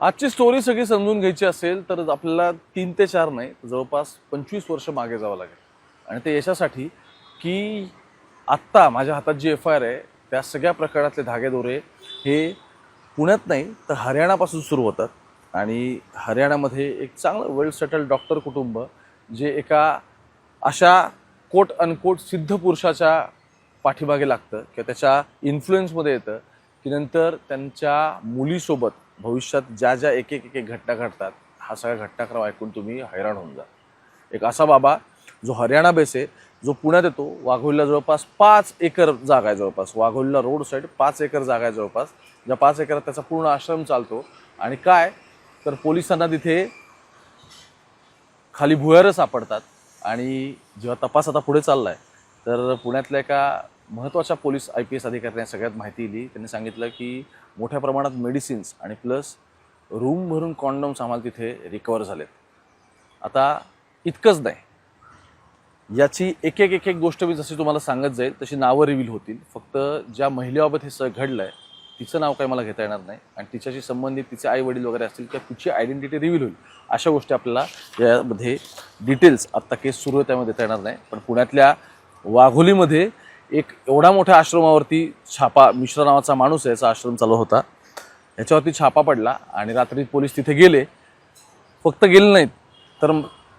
आजची स्टोरी सगळी समजून घ्यायची असेल तर आपल्याला 3 ते 4 नाही जवळपास 25 वर्ष मागे जावं लागेल आणि ते याच्यासाठी की आत्ता माझ्या हातात जी FIR आहे त्या सगळ्या प्रकारातले धागेदोरे हे पुण्यात नाही तर हरियाणापासून सुरू होतात आणि हरियाणामध्ये एक चांगलं वेल सेटल्ड डॉक्टर कुटुंब जे एका अशा कोट अनकोट सिद्ध पुरुषाच्या पाठीमागे लागतं किंवा त्याच्या इन्फ्लुएन्समध्ये येतं की नंतर त्यांच्या मुलीसोबत भविष्यात ज्या ज्या एक एक एक एक घटना घडतात हा सगळा घटनाक्रम ऐकून तुम्ही हैराण होऊन जा। एक असा बाबा जो हरियाणा बेस आहे जो पुण्यात येतो, वाघोलीला जवळपास 5 एकर जागा आहे, जवळपास वाघोलीला रोड साईड 5 एकर जागा आहे जवळपास, ज्या 5 एकरात त्याचा पूर्ण आश्रम चालतो आणि काय तर पोलिसांना तिथे खाली भुयारं सापडतात आणि जेव्हा तपास आता पुढे चाललाय तर पुण्यातल्या एका महत्त्वाच्या पोलीस IPS अधिकाऱ्यांनी सगळ्यात माहिती दिली। त्यांनी सांगितलं की मोठ्या प्रमाणात मेडिसिन्स आणि प्लस रूम भरून कॉन्डम्स आम्हाला तिथे रिकवर झालेत। आता इतकंच नाही, याची एक एक गोष्ट मी जशी तुम्हाला सांगत जाईल तशी नावं रिव्हील होतील। फक्त ज्या महिलेबाबत हे सगळं घडलं आहे तिचं नाव काही मला घेता येणार नाही आणि तिच्याशी संबंधित तिचे आई वडील वगैरे असतील किंवा तिची आयडेंटिटी रिव्हील होईल अशा गोष्टी आपल्याला यामध्ये डिटेल्स आत्ता केस सुरू आहे त्यामध्ये देता येणार नाही। पण पुण्यातल्या वाघोलीमध्ये एक एवढा मोठ्या आश्रमावरती छापा, मिश्रा नावाचा माणूस आहे, याचा आश्रम चालू होता, याच्यावरती छापा पडला आणि रात्री पोलीस तिथे गेले। फक्त गेले नाहीत तर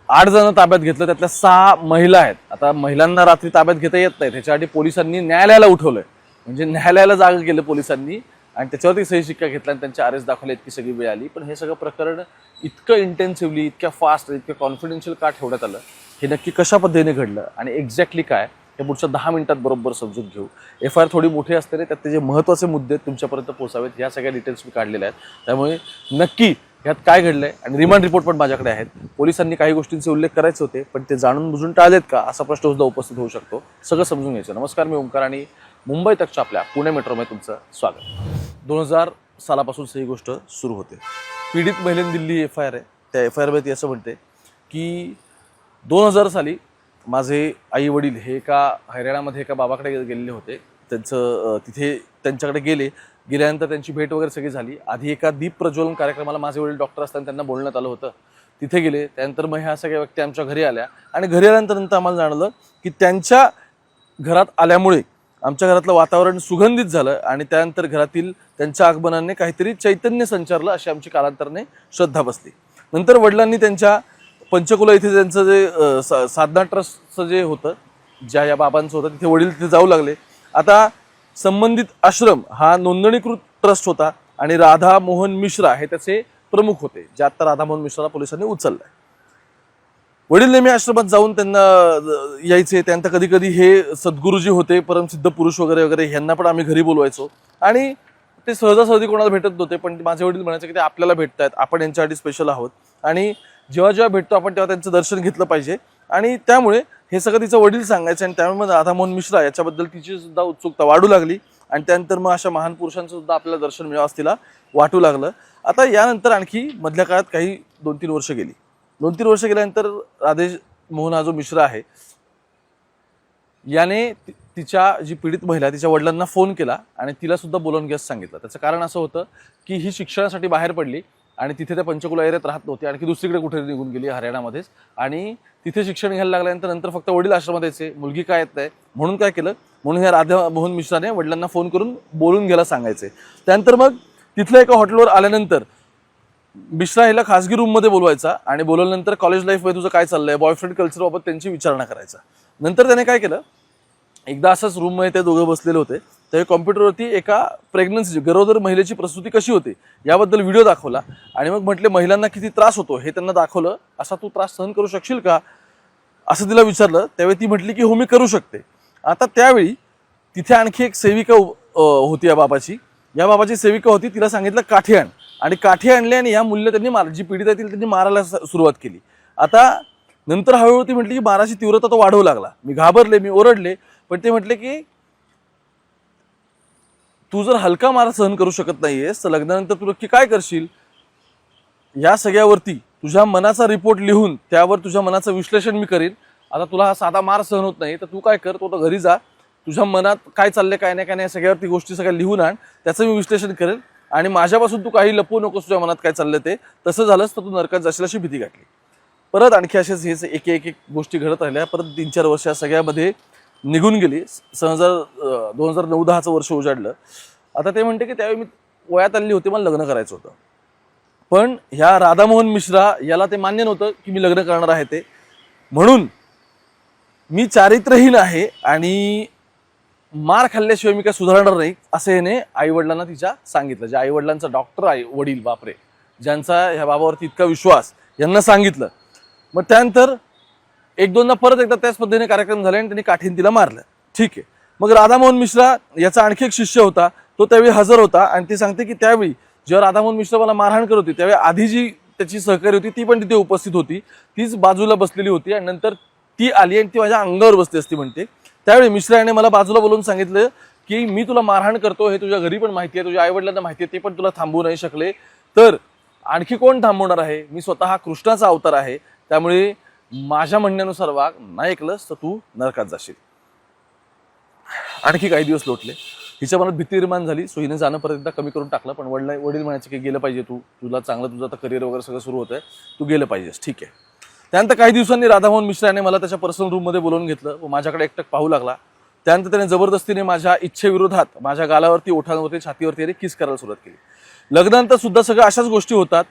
8 जण ताब्यात घेतलं, त्यातल्या 6 महिला आहेत। आता महिलांना रात्री ताब्यात घेता येत नाही, त्याच्यासाठी पोलिसांनी न्यायालयाला उठवलंय, म्हणजे न्यायालयाला जागा केलं पोलिसांनी आणि त्याच्यावरती सही शिक्का घेतला आणि त्यांचे अरेस्ट दाखवले। इतकी सगळी वेळ आली, पण हे सगळं प्रकरण इतकं इंटेन्सिव्हली, इतक्या फास्ट, इतकं कॉन्फिडेन्शियल का ठेवण्यात आलं, हे नक्की कशा पद्धतीने घडलं आणि एक्झॅक्टली काय हे पुढच्या 10 मिनिटात बरोबर समजून घेऊ। FIR थोडी मोठी असते रे, त्यात त्याचे महत्त्वाचे मुद्दे तुमच्यापर्यंत पोहोचावेत या सगळ्या डिटेल्स मी काढलेल्या आहेत, त्यामुळे नक्की ह्यात काय घडलंय आणि रिमांड रिपोर्ट पण माझ्याकडे आहेत। पोलिसांनी काही गोष्टींचे उल्लेख करायचे होते पण ते जाणून बुजून टाळलेत का असा प्रश्न सुद्धा उपस्थित होऊ शकतो, सगळं समजून घ्यायचं। नमस्कार, मी ओंकार आणि मुंबई तकच्या आपल्या पुणे मेट्रोमध्ये तुमचं स्वागत। 2000 सालापासून ही गोष्ट सुरू होते। पीडित महिलेने दिल्ली FIR आहे, त्या FIR मध्ये असं म्हणते की 2000 साली माझे आई वडील हे एका हरियाणामध्ये एका बाबाकडे गेलेले होते। त्यांचं तिथे त्यांच्याकडे गेल्यानंतर त्यांची भेट वगैरे सगळी झाली। आधी एका दीप प्रज्वलन कार्यक्रमाला माझे वडील डॉक्टर असताना त्यांना बोलण्यात आलं होतं, तिथे गेले। त्यानंतर मग ह्या सगळ्या व्यक्ती आमच्या घरी आल्या आणि घरी आल्यानंतर आम्हाला जाणवलं की त्यांच्या घरात आल्यामुळे आमच्या घरातलं वातावरण सुगंधित झालं आणि त्यानंतर घरातील त्यांच्या आगमनाने काहीतरी चैतन्य संचारलं अशी आमची कालांतराने श्रद्धा बसली। नंतर वडिलांनी त्यांच्या पंचकुला इथे त्यांचं जे साधना ट्रस्टचं जे होतं, ज्या या बाबांचं होतं, तिथे वडील तिथे जाऊ लागले। आता संबंधित आश्रम हा नोंदणीकृत ट्रस्ट होता आणि राधा मोहन मिश्रा हे त्याचे प्रमुख होते, जे आता राधा मोहन मिश्राला पोलिसांनी उचललंय। वडील नेहमी आश्रमात जाऊन त्यांना यायचे, त्यानंतर कधी कधी हे सद्गुरुजी होते, परमसिद्ध पुरुष वगैरे वगैरे, ह्यांना पण आम्ही घरी बोलवायचो आणि ते सहजासहजी कोणाला भेटत नव्हते, पण माझे वडील म्हणायचे की ते आपल्याला भेटतायत, आपण यांच्यासाठी स्पेशल आहोत आणि जेव्हा भेटतो आपण तेव्हा त्यांचं दर्शन घेतलं पाहिजे। आणि त्यामुळे हे सगळं तिचं वडील सांगायचे आणि त्यामुळे राधा मोहन मिश्रा याच्याबद्दल तिची सुद्धा उत्सुकता वाढू लागली आणि त्यानंतर मग अशा महान पुरुषांचं सुद्धा आपल्याला दर्शन मिळावं तिला वाटू लागलं। आता यानंतर आणखी मधल्या काळात काही 2-3 वर्ष गेली। 2-3 वर्ष गेल्यानंतर राधे मोहन हा जो मिश्रा आहे याने तिच्या जी पीडित महिला तिच्या वडिलांना फोन केला आणि तिला सुद्धा बोलावून घ्यायचं सांगितलं। त्याचं कारण असं होतं की ही शिक्षणासाठी बाहेर पडली आणि तिथे त्या पंचकुला एरियात राहत नव्हती, आणखी दुसरीकडे कुठे निघून गेली हरियाणामध्येच आणि तिथे शिक्षण घ्यायला लागल्यानंतर फक्त वडील आश्रमात यायचे, मुलगी काय येत नाही, म्हणून काय केलं, म्हणून ह्या राधा मोहन मिश्राने वडिलांना फोन करून बोलून घ्यायला सांगायचे। त्यानंतर मग तिथल्या एका हॉटेलवर आल्यानंतर मिश्रा हिला खासगी रूममध्ये बोलवायचा आणि बोलवल्यानंतर कॉलेज लाईफमध्ये तुझं काय चाललंय, बॉयफ्रेंड कल्चरबाबत त्यांची विचारणा करायचा। नंतर त्याने काय केलं, एकदा असंच रूममध्ये ते दोघं बसलेले होते, त्यावेळी कॉम्प्युटरवरती एका प्रेग्नन्सीची गरोदर महिलेची प्रसूती कशी होते याबद्दल व्हिडिओ दाखवला आणि मग म्हटले महिलांना किती त्रास होतो हे त्यांना दाखवलं, असा तू त्रास सहन करू शकशील का असं तिला विचारलं। त्यावेळी ती म्हटली की हो मी करू शकते। आता त्यावेळी तिथे आणखी एक सेविका होती या बाबाची सेविका होती, तिला सांगितलं काठी आण आणि काठी आणली आणि या मुलीला त्यांनी जी पीडित आहे त्यांनी मारायला सुरुवात केली। आता नंतर हळूहळू ती म्हटली की माराची तीव्रता तो वाढवू लागला, मी घाबरले, मी ओरडले, पण ते म्हटले की तू जर हलका मार सहन करू शकत नाहीयेस तर लग्नानंतर तू नक्की काय करशील, या सगळ्यावरती तुझ्या मनाचा रिपोर्ट लिहून त्यावर तुझ्या मनाचं विश्लेषण मी करीन। आता तुला हा साधा मार सहन होत नाही तर तू काय कर, तो आता घरी जा, तुझ्या मनात काय चाललंय काय नाही सगळ्यावरती गोष्टी सगळ्या लिहून आण, त्याचं मी विश्लेषण करेन आणि माझ्यापासून तू काही लपवू नकोस, तुझ्या मनात काय चाललं ते, तसं झालंच तर तू नरकात जाशील अशी भीती घातली. परत आणखी असेच हेच एक एक एक गोष्टी घडत राहिल्या. परत 3-4 वर्ष या सगळ्यामध्ये निघून गेली. 2009-10चं वर्ष उजाडलं. आता ते म्हणते की त्यावेळी मी वयात आलेली होती, मला लग्न करायचं होतं. पण ह्या राधामोहन मिश्रा याला ते मान्य नव्हतं की मी लग्न करणार आहे ते. म्हणून मी चारित्र्यहीन आहे आणि मार खाल्ल्याशिवाय मी काय सुधारणार नाही असं याने आईवडिलांना तिच्या सांगितलं. ज्या आईवडिलांचा डॉक्टर आहे वडील, बापरे, ज्यांचा ह्या बाबावरती इतका विश्वास, यांना सांगितलं. मग त्यानंतर 1-2दा परत एकदा त्याच पद्धतीने कार्यक्रम झाले आणि त्यांनी काठीने तिला मारलं. ठीक आहे. मग राधामोहन मिश्रा याचा आणखी एक शिष्य होता, तो त्यावेळी हजर होता आणि ती सांगते की त्यावेळी जेव्हा राधामोहन मिश्रा मला मारहाण करत होती त्यावेळी आधी जी त्याची सहकारी होती ती पण तिथे उपस्थित होती, तीच बाजूला बसलेली होती आणि नंतर ती आली आणि ती माझ्या अंगावर बसली असती म्हणते. त्यावेळी मिश्रा याने मला बाजूला बोलून सांगितलं की मी तुला मारहाण करतो हे तुझ्या घरी पण माहिती आहे, तुझ्या आईवडिलांना माहिती आहे, ते पण तुला थांबवू नाही शकले, तर आणखी कोण थांबवणार आहे? मी स्वतः कृष्णाचा अवतार आहे, त्यामुळे माझ्या म्हणण्यानुसार वाग, नाही ऐकलंस तर तू नरकात जाशील. आणखी काही दिवस लोटले. हिच्या मनात भीती निर्माण झाली. सो हिने जाणं परत एकदा कमी करून टाकलं. पण वडील म्हणायचे की गेलं पाहिजे, तुला चांगलं, तुझं आता करिअर वगैरे सगळं सुरू होतंय, तू गेलं पाहिजेस. ठीक आहे. त्यानंतर काही दिवसांनी राधामोहन मिश्रा याने मला त्याच्या पर्सनल रूममध्ये बोलवून घेतलं व माझ्याकडे एकटक पाहू लागला. त्यानंतर त्याने जबरदस्तीने माझ्या इच्छेविरोधात माझ्या गालावरती, ओठांवरती, छातीवरती याने किस करायला सुरुवात केली. लग्नानंतर सुद्धा सगळं अशाच गोष्टी होतात.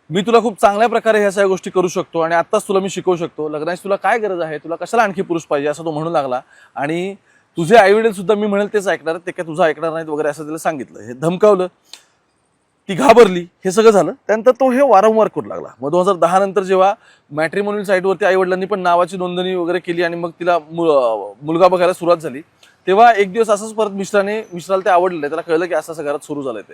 मी तुला खूप चांगल्या प्रकारे ह्या सगळ्या गोष्टी करू शकतो आणि आत्ताच तुला मी शिकवू शकतो. लग्नाची तुला काय गरज आहे, तुला कशाला आणखी पुरुष पाहिजे, असं तो म्हणू लागला. आणि तुझे आईवडील सुद्धा मी म्हणेल तेच ऐकणार, ते काय तुझं ऐकणार नाहीत वगैरे असं तिला सांगितलं. हे धमकावलं. ती घाबरली. हे सगळं झालं. त्यानंतर तो हे वारंवार करू लागला. मग 2010 नंतर जेव्हा मॅट्रिमोनियल साईटवरती आईवडिलांनी पण नावाची नोंदणी वगैरे केली आणि मग तिला मुलगा बघायला सुरुवात झाली, तेव्हा एक दिवस असंच परत मिश्राला ते आवडलं नाही. त्याला कळलं की असं असं घरात सुरू झालंय. ते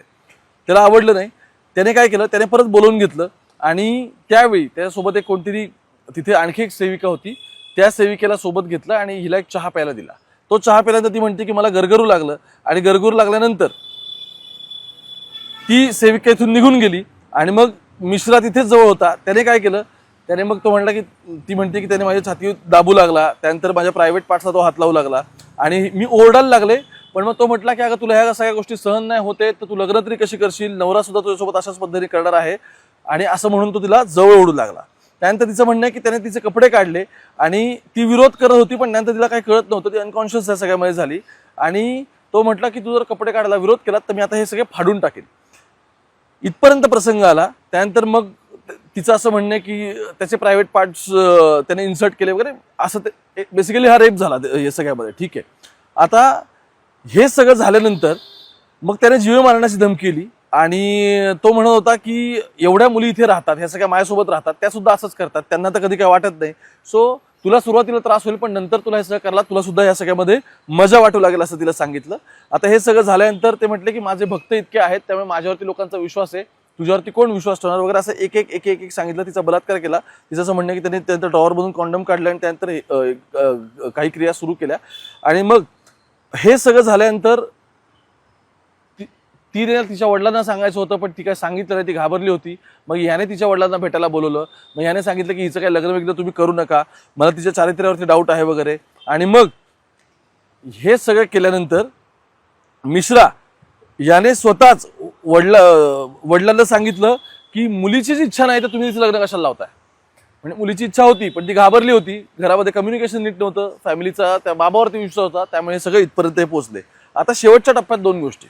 त्याला आवडलं नाही. त्याने काय केलं, त्याने परत बोलवून घेतलं आणि त्यावेळी त्याच्यासोबत एक कोणतरी तिथे आणखी एक सेविका होती, त्या सेविकेला सोबत घेतलं आणि हिला एक चहा प्यायला दिला. तो चहा प्यायल्यानंतर ती म्हणते की मला गरगरू लागलं आणि गरगरू लागल्यानंतर ती सेविका इथून निघून गेली आणि मग मिश्रा तिथेच जवळ होता. त्याने काय केलं, त्याने मग तो म्हणला की ती म्हणते की त्याने माझ्या छाती दाबू लागला. त्यानंतर माझ्या प्रायव्हेट पार्टला तो हात लावू लागला आणि मी ओरडायला लागले. पण मग तो म्हटला की अगं तुला ह्या सगळ्या गोष्टी सहन नाही होते तर तू लग्न तरी कशी करशील, नवरा सुद्धा तुझ्यासोबत अशाच पद्धतीने करणार आहे आणि असं म्हणून तो तिला जवळ ओढू लागला. त्यानंतर तिचं म्हणणं आहे की त्याने तिचे कपडे काढले आणि ती विरोध करत होती, पण त्यानंतर तिला काही कळत नव्हतं, ती अनकॉन्शियस या सगळ्यामध्ये झाली आणि तो म्हटला की तू जर कपडे काढायला विरोध केला तर मी आता हे सगळे फाडून टाकेन. इथपर्यंत प्रसंग आला. त्यानंतर मग तिचं असं म्हणणं आहे की त्याचे प्रायव्हेट पार्ट्स त्याने इन्सर्ट केले वगैरे, असं ते बेसिकली हा रेप झाला हे सगळ्यामध्ये. ठीक आहे. आता हे सगळं झाल्यानंतर मग त्याने जीवे मारण्याची धमकी दिली आणि तो म्हणत होता की एवढ्या मुली इथे राहतात, ह्या सगळ्या माझ्यासोबत राहतात, त्या सुद्धा असंच करतात, त्यांना तर कधी काय वाटत नाही. सो तुला सुरुवातीला त्रास होईल पण नंतर तुला हे सगळं करायला तुला सुद्धा या सगळ्यामध्ये मजा वाटू लागेल असं तिला सांगितलं. आता हे सगळं झाल्यानंतर ते म्हटले की माझे भक्त इतके आहेत त्यामुळे माझ्यावरती लोकांचा विश्वास आहे, तुझ्यावरती कोण विश्वास ठेवणार वगैरे असं एक एक सांगितलं. तिचा बलात्कार केला. तिचं असं म्हणणं की त्याने त्यानंतर ड्रॉवरमधून कॉन्डम काढलं आणि त्यानंतर काही क्रिया सुरू केल्या आणि मग हे सगळं झाल्यानंतर ती तिच्या वडिलांना सांगायचं होतं पण ती काय सांगितलं नाही, ती घाबरली होती. मग याने तिच्या वडिलांना भेटायला बोलवलं. मग याने सांगितलं की हिचं काही लग्न वगैरे तुम्ही करू नका, मला तिच्या चारित्र्यावरती डाऊट आहे वगैरे. आणि मग हे सगळं केल्यानंतर मिश्रा याने स्वतःच वडिलांना सांगितलं की मुलीचीच इच्छा नाही तर तुम्ही तिचं लग्न कशाला लावताय. म्हणजे मुलीची इच्छा होती पण ती घाबरली होती, घरामध्ये कम्युनिकेशन नीट नव्हतं, फॅमिलीचा त्या बाबावरती विश्वास होता, त्यामुळे हे सगळं इथपर्यंत पोहोचले. आता शेवटच्या टप्प्यात 2 गोष्टी.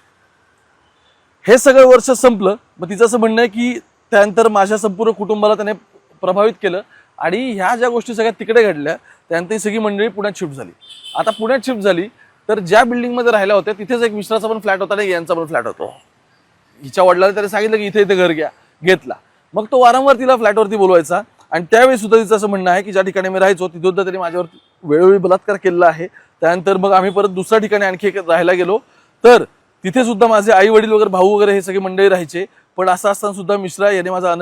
हे सगळं वर्ष संपलं. मग तिचं असं म्हणणं आहे की त्यानंतर माझ्या संपूर्ण कुटुंबाला त्याने प्रभावित केलं आणि ह्या ज्या गोष्टी सगळ्या तिकडे घडल्या त्यानंतर ही सगळी मंडळी पुण्यात शिफ्ट झाली. आता पुण्यात शिफ्ट झाली तर ज्या बिल्डिंगमध्ये राहिल्या होत्या तिथेच एक मिश्राचा पण फ्लॅट होता आणि यांचा पण फ्लॅट होता. हिच्या वडिलांनी त्याने सांगितलं की इथे इथे घर घेतला. मग तो वारंवार तिला फ्लॅटवरती बोलवायचा आणि त्यावेळी सुद्धा तिचं असं म्हणणं आहे की ज्या ठिकाणी मी राहायचो तिथे सुद्धा त्यांनी माझ्यावरती वेळोवेळी बलात्कार केलेला आहे. त्यानंतर मग आम्ही परत दुसऱ्या ठिकाणी आणखी एक राहायला गेलो तर तिथे सुद्धा माझे आई वडील वगैरे भाऊ वगैरे हे सगळे मंडळी राहायचे. पण असं असताना सुद्धा मिश्रा याने माझा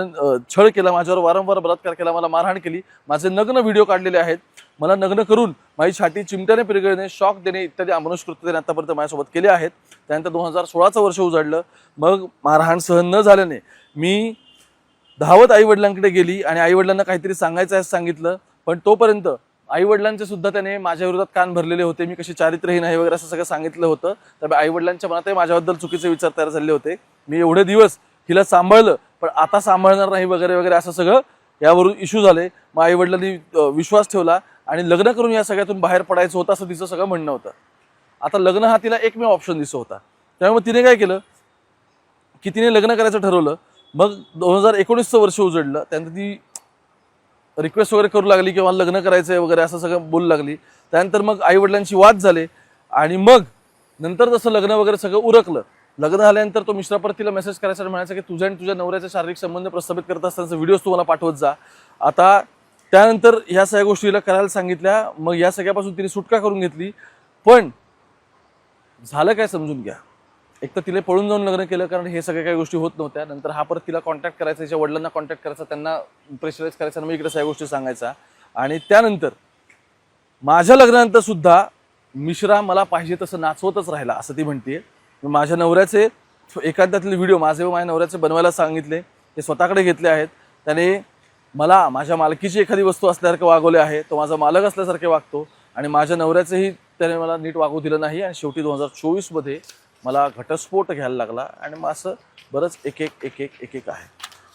छळ केला, माझ्यावर वारंवार बलात्कार केला, मला मारहाण केली, माझे नग्न व्हिडिओ काढलेले आहेत, मला नग्न करून माझी छाती चिमट्याने पिरगळणे, शॉक देणे इत्यादी अमानुषकृत्य त्याने आतापर्यंत माझ्यासोबत केले आहेत. त्यानंतर 2016चं वर्ष उजाडलं. मग मारहाण सहन न झाल्याने मी धावत आई वडिलांकडे गेली आणि आई वडिलांना काहीतरी सांगायचं आहे सांगितलं. पण तोपर्यंत आई वडिलांचे सुद्धा त्याने माझ्या विरोधात कान भरलेले होते, मी कशी चारित्र्यहीन आहे वगैरे असं सगळं सांगितलं होतं. तर आई वडिलांच्या मनातही माझ्याबद्दल चुकीचे विचार तयार झाले होते. मी एवढे दिवस हिला सांभाळलं पण आता सांभाळणार नाही वगैरे वगैरे असं सगळं यावरून इश्यू झाले. मग आई वडिलांनी विश्वास ठेवला आणि लग्न करून या सगळ्यातून बाहेर पडायचं होतं असं तिचं सगळं म्हणणं होतं. आता लग्न हा तिला एकमेव ऑप्शन दिसत होता. त्यामुळे तिने काय केलं की तिने लग्न करायचं ठरवलं. मग 2019चं वर्ष उजडलं. त्यानंतर ती रिक्वेस्ट वगैरे करू लागली की मला लग्न करायचं आहे वगैरे असं सगळं बोलू लागली. त्यानंतर मग आई वडिलांशी वाद झाले आणि मग नंतर जसं लग्न वगैरे सगळं उरकलं. लग्न झाल्यानंतर तो मिश्रा परत तिला मेसेज करायचा आणि म्हणायचा की तुझ्या आणि तुझ्या नवऱ्याचे शारीरिक संबंध प्रस्थापित करत असताना व्हिडिओज तुम्हाला पाठवत जा. आता त्यानंतर ह्या सगळ्या गोष्टीला करायला सांगितल्या. मग या सगळ्यापासून तिने सुटका करून घेतली. पण झालं काय समजून घ्या. एक तर तिला पळून जाऊन लग्न केलं कारण हे सगळ्या काही गोष्टी होत नव्हत्या. नंतर हा परत तिला कॉन्टॅक्ट करायचा, तिच्या वडिलांना कॉन्टॅक्ट करायचा, त्यांना प्रेशराईज करायचा आणि मग इकडे सगळ्या गोष्टी सांगायचा. आणि त्यानंतर माझ्या लग्नानंतर सुद्धा मिश्रा मला पाहिजे तसं नाचवतच राहिला असं ती म्हणते. माझ्या नवऱ्याचे एखाद्यातले व्हिडिओ माझ्या नवऱ्याचे बनवायला सांगितले, ते स्वतःकडे घेतले आहेत. त्याने मला माझ्या मालकीची एखादी वस्तू असल्यासारखं वागवले आहे. तो माझा मालक असल्यासारखे वागतो आणि माझ्या नवऱ्याचंही त्याने मला नीट वागू दिलं नाही. आणि शेवटी 2024मध्ये मला घटस्फोट घ्यायला लागला आणि मग असं बरंच एक एक आहे.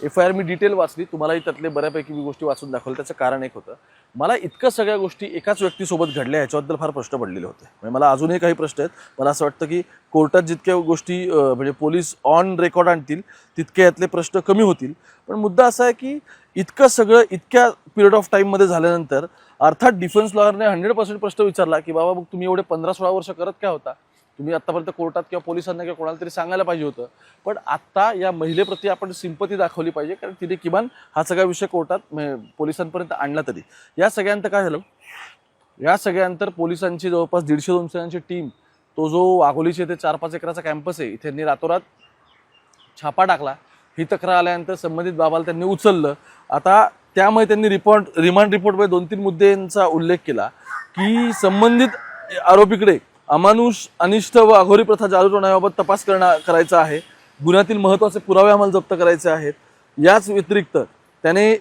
FIR मी डिटेल वाचली, तुम्हालाही त्यातले बऱ्यापैकी मी गोष्टी वाचून दाखवल्या. त्याचं कारण एक होतं, मला इतकं सगळ्या गोष्टी एकाच व्यक्तीसोबत घडल्या याच्याबद्दल फार प्रश्न पडलेले होते. म्हणजे मला अजूनही काही प्रश्न आहेत. मला असं वाटतं की कोर्टात जितक्या गोष्टी म्हणजे पोलीस ऑन रेकॉर्ड आणतील तितके यातले प्रश्न कमी होतील. पण मुद्दा असा आहे की इतकं सगळं इतक्या पिरियड ऑफ टाईममध्ये झाल्यानंतर अर्थात डिफेन्स लॉयरने 100% प्रश्न विचारला की बाबा मग तुम्ही एवढे 15-16 वर्ष करत काय होता? तुम्ही आतापर्यंत कोर्टात किंवा पोलिसांना किंवा कोणाला तरी सांगायला पाहिजे होतं. पण आता या महिलेप्रती आपण सिंपती दाखवली पाहिजे कारण तिने किमान हा सगळा विषय कोर्टात पोलिसांपर्यंत आणला. तरी या सगळ्यांत काय झालं, या सगळ्यानंतर पोलिसांची जवळपास 150-200 जणांची टीम, तो जो वाघोलीचे इथे 4-5 एकराचा कॅम्पस आहे इथे त्यांनी रातोरात छापा टाकला. ही तक्रार आल्यानंतर संबंधित बाबाला त्यांनी उचललं. आता त्यामुळे त्यांनी रिमांड रिपोर्टमध्ये 2-3 मुद्द्यांचा उल्लेख केला की संबंधित आरोपीकडे अमानुष, अनिष्ट व अघोरी प्रथा चालू ठेवण्याबाबत तपास करायचा आहे. गुन्ह्यातील महत्त्वाचे पुरावे आम्हाला जप्त करायचे आहेत. याच व्यतिरिक्त त्याने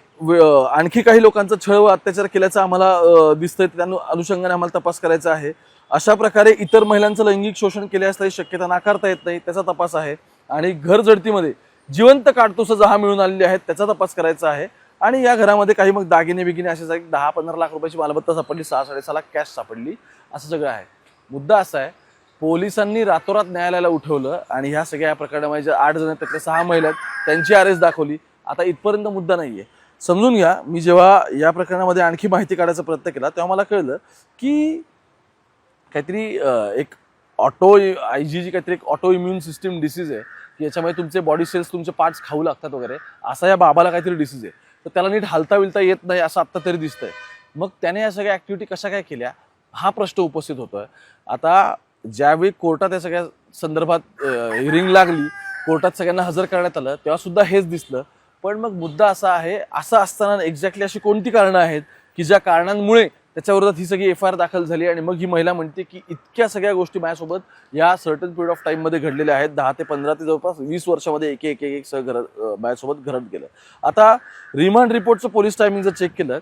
आणखी काही लोकांचा छळ व अत्याचार केल्याचं आम्हाला दिसतंय, त्या अनुषंगाने आम्हाला तपास करायचा आहे. अशा प्रकारे इतर महिलांचं लैंगिक शोषण केले असल्याची शक्यता नाकारता येत नाही, त्याचा तपास आहे. आणि घर झडतीमध्ये जिवंत काडतुसं जहा मिळून आलेली आहेत त्याचा तपास करायचा आहे. आणि या घरामध्ये काही मग दागिने बिगिने असे 10-15 लाख रुपयाची मालमत्ता सापडली, 6-6.5 लाख कॅश सापडली, असं सगळं आहे. मुद्दा असा आहे, पोलिसांनी रातोरात न्यायालयाला उठवलं आणि ह्या सगळ्या प्रकरणामध्ये जे 8 जण त्यातले 6 महिला आहेत त्यांची अरेस्ट दाखवली. आता इथपर्यंत मुद्दा नाहीये. समजून घ्या, मी जेव्हा या प्रकरणामध्ये आणखी माहिती काढायचा प्रयत्न केला तेव्हा मला कळलं की काहीतरी एक IgG काहीतरी एक ऑटो इम्युन सिस्टीम डिसीज आहे की याच्यामध्ये तुमचे बॉडी सेल्स तुमचे पार्ट्स खाऊ लागतात वगैरे, असा या बाबाला काहीतरी डिसीज आहे. तर त्याला नीट हालता विलता येत नाही असं आत्ता तरी दिसतंय. मग त्याने या सगळ्या ॲक्टिव्हिटी कशा काय केल्या हा प्रश्न उपस्थित होतोय. आता ज्यावेळी कोर्टात या सगळ्या संदर्भात हिअरिंग लागली, कोर्टात सगळ्यांना हजर करण्यात आलं, तेव्हा सुद्धा हेच दिसलं. पण मग मुद्दा असा आहे, असं असताना एक्झॅक्टली अशी कोणती कारणं आहेत की ज्या कारणांमुळे त्याच्याविरोधात ही सगळी FIR दाखल झाली आणि मग ही महिला म्हणते की इतक्या सगळ्या गोष्टी माझ्यासोबत या सर्टन पिरियड ऑफ टाईममध्ये घडलेल्या आहेत. 10 ते 15 ते जवळपास 20 वर्षामध्ये एक सगळं माझ्यासोबत घडत गेलं. आता रिमांड रिपोर्टचं पोलीस टायमिंग जर चेक केलं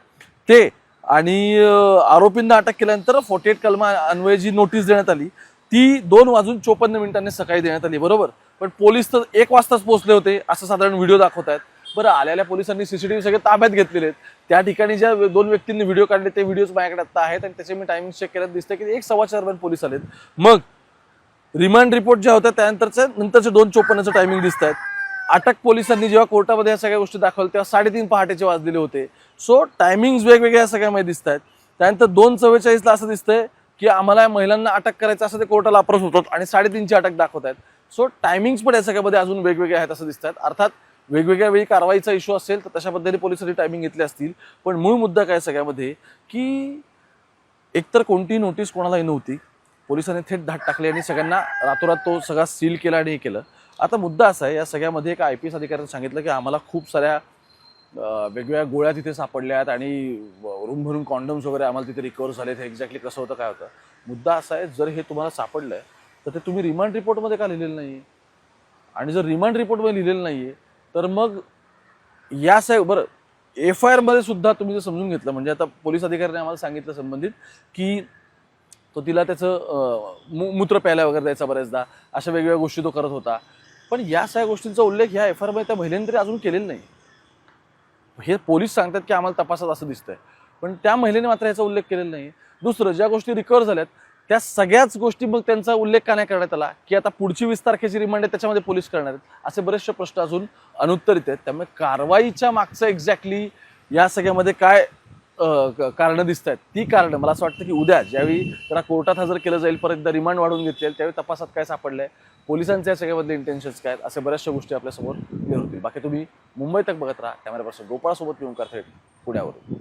ते आणि आरोपींना अटक केल्यानंतर 48 कलमा अन्वये जी नोटीस देण्यात आली ती 2:54 सकाळी देण्यात आली, बरोबर. पण पोलीस तर 1 वाजताच पोहोचले होते असं साधारण व्हिडिओ दाखवत आहेत. बरं, आलेल्या पोलिसांनी CCTV सगळे ताब्यात घेतलेले आहेत. त्या ठिकाणी ज्या 2 व्यक्तींनी व्हिडिओ काढले ते व्हिडिओज माझ्याकडे आता आहेत आणि त्याचे मी टायमिंग चेक केल्यात दिसतं की 1:15 पर्यंत पोलीस आलेत. मग रिमांड रिपोर्ट ज्या होत्या नंतरचे 2:54चं टायमिंग दिसत आहेत. अटक पोलिसांनी जेव्हा कोर्टामध्ये या सगळ्या गोष्टी दाखवल्या तेव्हा 3:30 पहाटेचे वाजलेले होते. सो टायमिंग्स वेगवेगळ्या सगळ्यामध्ये दिसत आहेत. त्यानंतर 2:44ला असं दिसतंय की आम्हाला या महिलांना अटक करायचं असं ते कोर्टाला अप्रोच होतात आणि 3:30ची अटक दाखवत आहेत. सो टायमिंग्स पण या सगळ्यामध्ये अजून वेगवेगळे आहेत असं दिसत आहेत. अर्थात वेगवेगळ्या वेळी कारवाईचा इश्यू असेल तर तशा पद्धतीने पोलिसांनी टायमिंग घेतले असतील. पण मूळ मुद्दा काय सगळ्यामध्ये की एकतर कोणतीही नोटीस कोणालाही नव्हती, पोलिसांनी थेट धाड टाकली आणि सगळ्यांना रातोरात तो सगळा सील केला आणि हे केलं. आता मुद्दा असा आहे, या सगळ्यामध्ये एका IPS अधिकाऱ्याने सांगितलं की आम्हाला खूप साऱ्या वेगवेगळ्या गोळ्या तिथे सापडल्यात आणि रूम भरून कॉन्डम्स वगैरे आम्हाला तिथे रिकवर झालेत. हे एक्झॅक्टली कसं होतं काय होतं. मुद्दा असा आहे, जर हे तुम्हाला सापडलंय तर ते तुम्ही रिमांड रिपोर्टमध्ये का लिहिलेलं नाही? आणि जर रिमांड रिपोर्टमध्ये लिहिलेलं नाहीये तर मग या बरं FIR मध्ये सुद्धा तुम्ही जर समजून घेतलं, म्हणजे आता पोलीस अधिकाऱ्याने आम्हाला सांगितलं संबंधित की तो तिला त्याचं मूत्र प्यायला वगैरे द्यायचा बऱ्याचदा, अशा वेगवेगळ्या गोष्टी तो करत होता. पण या सगळ्या गोष्टींचा उल्लेख ह्या FIR मध्ये त्या महिलेने तरी अजून केलेला नाही. हे पोलीस सांगतात की आम्हाला तपासात असं दिसतंय, पण त्या महिलेने मात्र याचा उल्लेख केलेला नाही. दुसरं, ज्या गोष्टी रिकव्हर झाल्यात त्या सगळ्याच गोष्टी मग त्यांचा उल्लेख का नाही करण्यात आला, की आता पुढची 20 तारखेची रिमांड आहे त्याच्यामध्ये पोलीस करणार आहेत, असे बरेचसे प्रश्न अजून अनुत्तरित आहेत. त्यामुळे कारवाईच्या मागचं एक्झॅक्टली या सगळ्यामध्ये काय कारणं दिसत आहेत, ती कारणं मला असं वाटतं की उद्या ज्यावेळी त्याला कोर्टात हजर केलं जाईल, परत एकदा रिमांड वाढवून घेतली जाईल, त्यावेळी तपासात काय सापडलंय, पोलिसांच्या या सगळ्यामधले इंटेन्शन्स काय आहेत, अशा बऱ्याचशा गोष्टी आपल्यासमोर क्लिअर होतील. बाकी तुम्ही मुंबई तक बघत राहा. कॅमेरा पर्सन गोपाळसोबत मी ओंकार थेट, पुण्यावरून.